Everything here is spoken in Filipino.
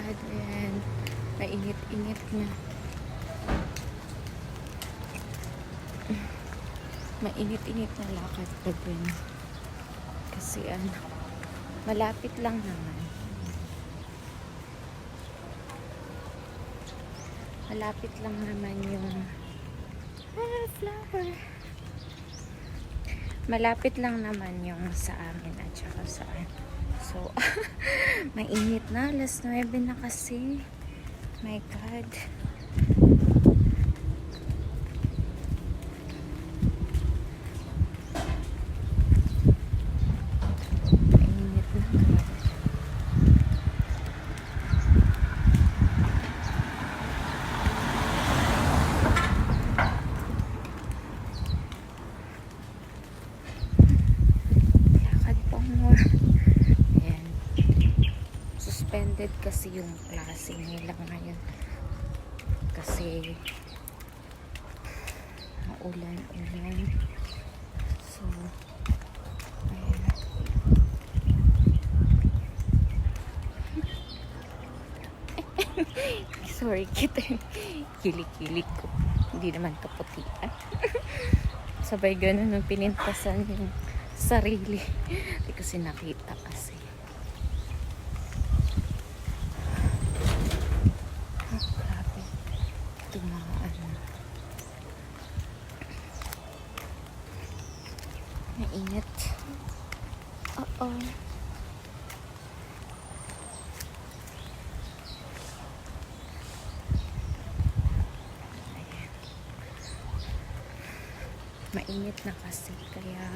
lakad. Ayan. Mainit-init na. Mainit-init na lakad pa din. Kasi malapit lang naman. Malapit lang naman yung flower. Malapit lang naman yung sa amin at saka saan. So, mainit na. Alas 9 na kasi. My God. Mainit na. Lakad pa more. Ayan. Suspended kasi yung klase nila ngayon. Kasi maulan-ulan. So, ayan. Sorry, kita yung kilik-kilik ko. Hindi naman kaputian. Sabay ganun nung pinintasan yung sarili. Hindi kasi nakita kasi. Grabe. Ito mga mainit. Oo. Mainit na kasi kaya